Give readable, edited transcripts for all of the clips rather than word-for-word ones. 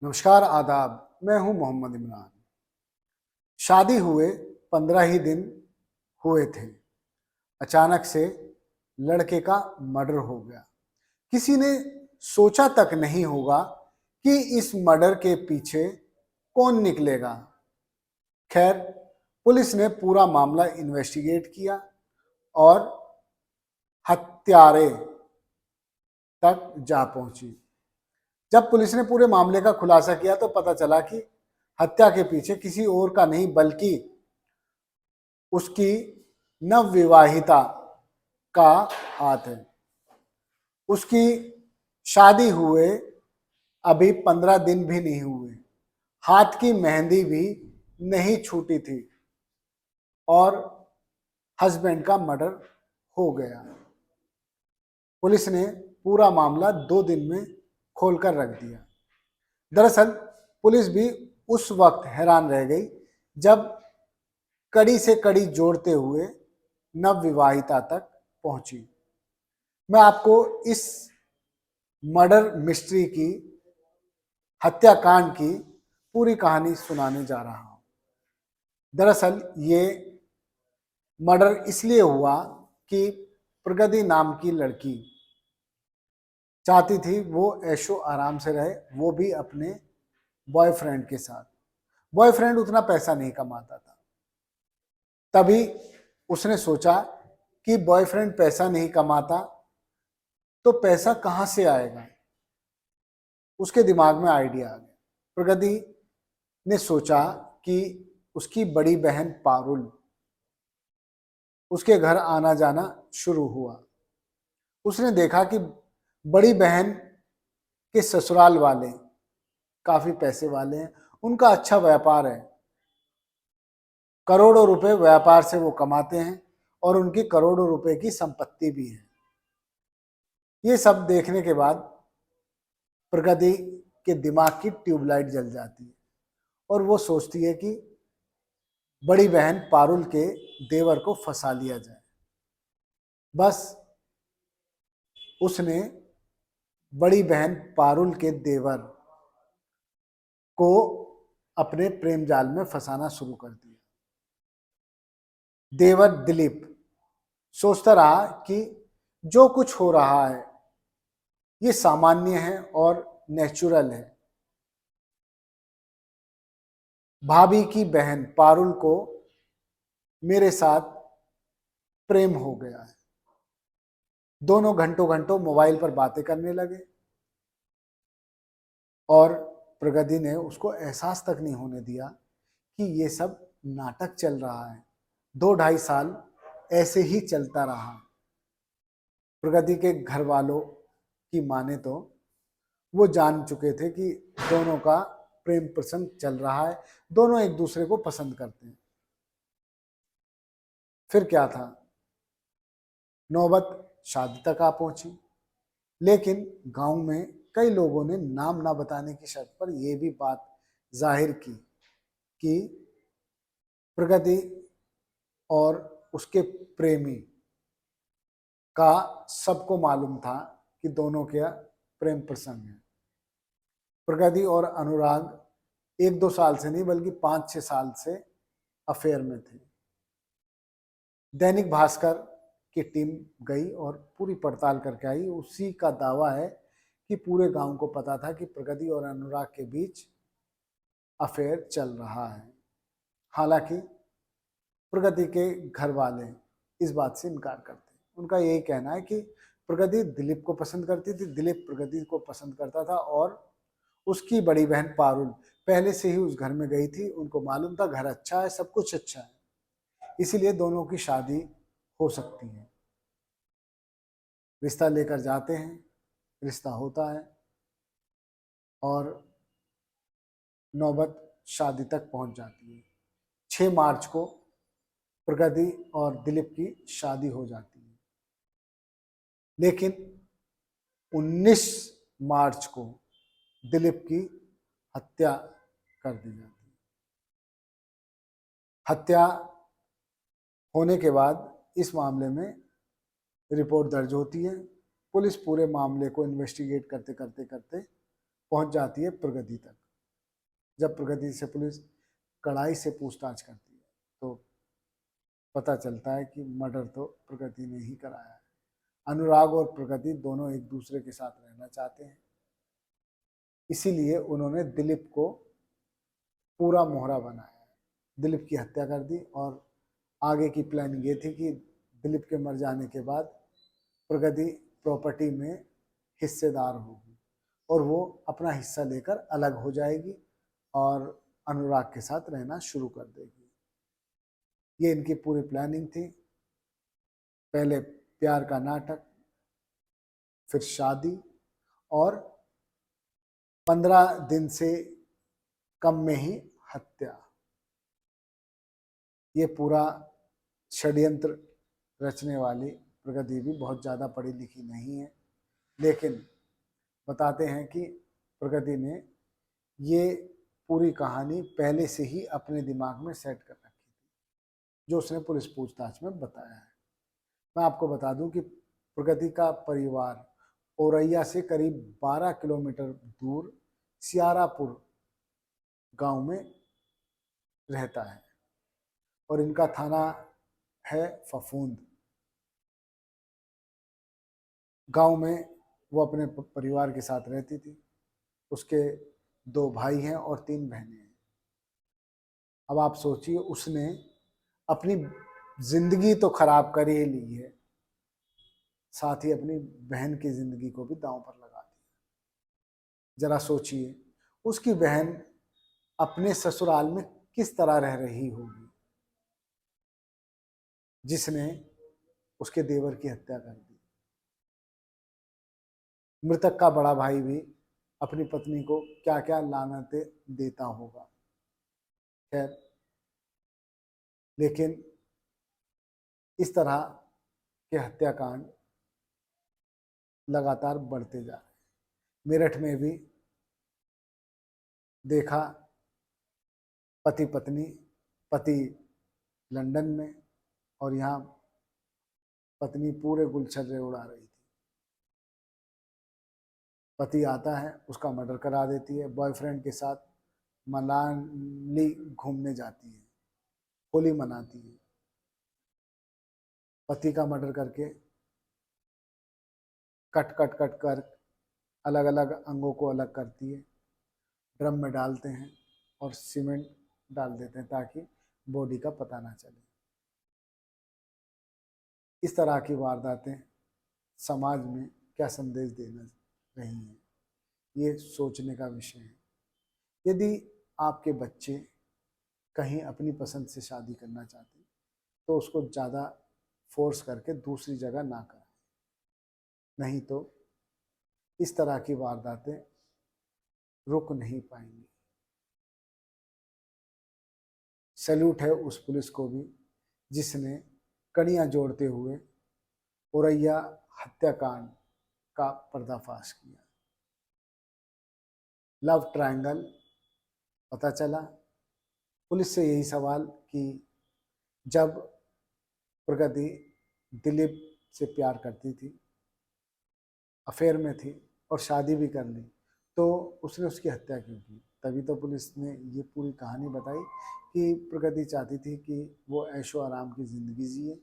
नमस्कार आदाब। मैं हूं मोहम्मद इमरान। शादी हुए 15 ही दिन हुए थे, अचानक से लड़के का मर्डर हो गया। किसी ने सोचा तक नहीं होगा कि इस मर्डर के पीछे कौन निकलेगा। खैर, पुलिस ने पूरा मामला इन्वेस्टिगेट किया और हत्यारे तक जा पहुंची। जब पुलिस ने पूरे मामले का खुलासा किया तो पता चला कि हत्या के पीछे किसी और का नहीं बल्कि उसकी नवविवाहिता का हाथ है। उसकी शादी हुए अभी 15 दिन भी नहीं हुए, हाथ की मेहंदी भी नहीं छूटी थी और हस्बैंड का मर्डर हो गया। पुलिस ने पूरा मामला 2 दिन में खोलकर रख दिया। दरअसल पुलिस भी उस वक्त हैरान रह गई जब कड़ी से कड़ी जोड़ते हुए नवविवाहिता तक पहुंची। मैं आपको इस मर्डर मिस्ट्री की, हत्याकांड की पूरी कहानी सुनाने जा रहा हूं। दरअसल ये मर्डर इसलिए हुआ कि प्रगति नाम की लड़की चाहती थी वो ऐशो आराम से रहे, वो भी अपने बॉयफ्रेंड के साथ। बॉयफ्रेंड उतना पैसा नहीं कमाता था। तभी उसने सोचा कि बॉयफ्रेंड पैसा नहीं कमाता तो पैसा कहां से आएगा। उसके दिमाग में आइडिया आ गया। प्रगति ने सोचा कि उसकी बड़ी बहन पारुल उसके घर आना जाना शुरू हुआ। उसने देखा कि बड़ी बहन के ससुराल वाले काफी पैसे वाले हैं, उनका अच्छा व्यापार है, करोड़ों रुपए व्यापार से वो कमाते हैं और उनकी करोड़ों रुपए की संपत्ति भी है। ये सब देखने के बाद प्रगति के दिमाग की ट्यूबलाइट जल जाती है और वो सोचती है कि बड़ी बहन पारुल के देवर को फंसा लिया जाए। बस उसने बड़ी बहन पारुल के देवर को अपने प्रेम जाल में फंसाना शुरू कर दिया। देवर दिलीप सोचता रहा कि जो कुछ हो रहा है ये सामान्य है और नेचुरल है। भाभी की बहन पारुल को मेरे साथ प्रेम हो गया है। दोनों घंटों घंटों मोबाइल पर बातें करने लगे और प्रगति ने उसको एहसास तक नहीं होने दिया कि ये सब नाटक चल रहा है। 2-2.5 साल ऐसे ही चलता रहा। प्रगति के घर वालों की माने तो वो जान चुके थे कि दोनों का प्रेम प्रसंग चल रहा है, दोनों एक दूसरे को पसंद करते हैं। फिर क्या था, नौबत शादी तक आ पहुंची। लेकिन गांव में कई लोगों ने नाम ना बताने की शर्त पर यह भी बात जाहिर की कि प्रगति और उसके प्रेमी का सबको मालूम था कि दोनों के प्रेम प्रसंग है। प्रगति और अनुराग 1-2 साल से नहीं बल्कि 5-6 साल से अफेयर में थे। दैनिक भास्कर की टीम गई और पूरी पड़ताल करके आई। उसी का दावा है कि पूरे गांव को पता था कि प्रगति और अनुराग के बीच अफेयर चल रहा है। हालांकि प्रगति के घर वाले इस बात से इनकार करते हैं। उनका यही कहना है कि प्रगति दिलीप को पसंद करती थी, दिलीप प्रगति को पसंद करता था और उसकी बड़ी बहन पारुल पहले से ही उस घर में गई थी। उनको मालूम था घर अच्छा है, सब कुछ अच्छा है, इसीलिए दोनों की शादी हो सकती है। रिश्ता लेकर जाते हैं, रिश्ता होता है और नौबत शादी तक पहुंच जाती है। 6 मार्च को प्रगति और दिलीप की शादी हो जाती है। लेकिन 19 मार्च को दिलीप की हत्या कर दी जाती है। हत्या होने के बाद इस मामले में रिपोर्ट दर्ज होती है। पुलिस पूरे मामले को इन्वेस्टिगेट करते करते करते पहुंच जाती है प्रगति तक। जब प्रगति से पुलिस कड़ाई से पूछताछ करती है तो पता चलता है कि मर्डर तो प्रगति ने ही कराया है। अनुराग और प्रगति दोनों एक दूसरे के साथ रहना चाहते हैं, इसीलिए उन्होंने दिलीप को पूरा मोहरा बनाया, दिलीप की हत्या कर दी और आगे की प्लानिंग ये थी कि दिलीप के मर जाने के बाद प्रगति प्रॉपर्टी में हिस्सेदार होगी और वो अपना हिस्सा लेकर अलग हो जाएगी और अनुराग के साथ रहना शुरू कर देगी। ये इनकी पूरी प्लानिंग थी। पहले प्यार का नाटक, फिर शादी और 15 दिन से कम में ही हत्या। ये पूरा षड्यंत्र रचने वाली प्रगति भी बहुत ज़्यादा पढ़ी लिखी नहीं है, लेकिन बताते हैं कि प्रगति ने ये पूरी कहानी पहले से ही अपने दिमाग में सेट कर रखी थी, जो उसने पुलिस पूछताछ में बताया है। मैं आपको बता दूं कि प्रगति का परिवार औरैया से करीब 12 किलोमीटर दूर सियारापुर गांव में रहता है और इनका थाना है फफूंद। गांव में वो अपने परिवार के साथ रहती थी। उसके 2 भाई हैं और 3 बहनें हैं। अब आप सोचिए, उसने अपनी जिंदगी तो खराब कर ही ली है, साथ ही अपनी बहन की जिंदगी को भी दांव पर लगा दिया। जरा सोचिए, उसकी बहन अपने ससुराल में किस तरह रह रही होगी जिसने उसके देवर की हत्या कर दी। मृतक का बड़ा भाई भी अपनी पत्नी को क्या क्या लानतें देता होगा। खैर, लेकिन इस तरह के हत्याकांड लगातार बढ़ते जा रहे हैं। मेरठ में भी देखा, पति पत्नी, पति लंदन में और यहाँ पत्नी पूरे गुलछर्रे उड़ा रही थी। पति आता है, उसका मर्डर करा देती है, बॉयफ्रेंड के साथ मनाली घूमने जाती है, होली मनाती है, पति का मर्डर करके कट कट कट कर अलग अलग अंगों को अलग करती है, ड्रम में डालते हैं और सीमेंट डाल देते हैं ताकि बॉडी का पता ना चले। इस तरह की वारदातें समाज में क्या संदेश देना रही हैं, ये सोचने का विषय है। यदि आपके बच्चे कहीं अपनी पसंद से शादी करना चाहते हैं तो उसको ज़्यादा फोर्स करके दूसरी जगह ना कराएं, नहीं तो इस तरह की वारदातें रुक नहीं पाएंगी। सैल्यूट है उस पुलिस को भी जिसने कड़ियां जोड़ते हुए औरैया हत्याकांड का पर्दाफाश किया। लव ट्रायंगल पता चला। पुलिस से यही सवाल कि जब प्रगति दिलीप से प्यार करती थी, अफेयर में थी और शादी भी कर ली, तो उसने उसकी हत्या क्यों की। तभी तो पुलिस ने ये पूरी कहानी बताई कि प्रगति चाहती थी कि वो ऐशो आराम की ज़िंदगी जिए,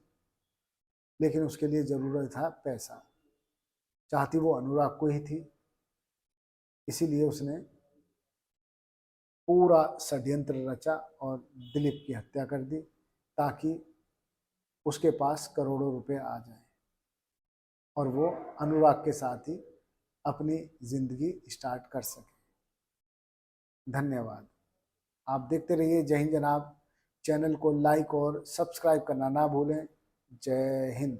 लेकिन उसके लिए ज़रूरत था पैसा। चाहती वो अनुराग को ही थी, इसीलिए उसने पूरा षड्यंत्र रचा और दिलीप की हत्या कर दी ताकि उसके पास करोड़ों रुपए आ जाए और वो अनुराग के साथ ही अपनी जिंदगी स्टार्ट कर सके। धन्यवाद। आप देखते रहिए जय हिंद जनाब। चैनल को लाइक और सब्सक्राइब करना ना भूलें। जय हिंद।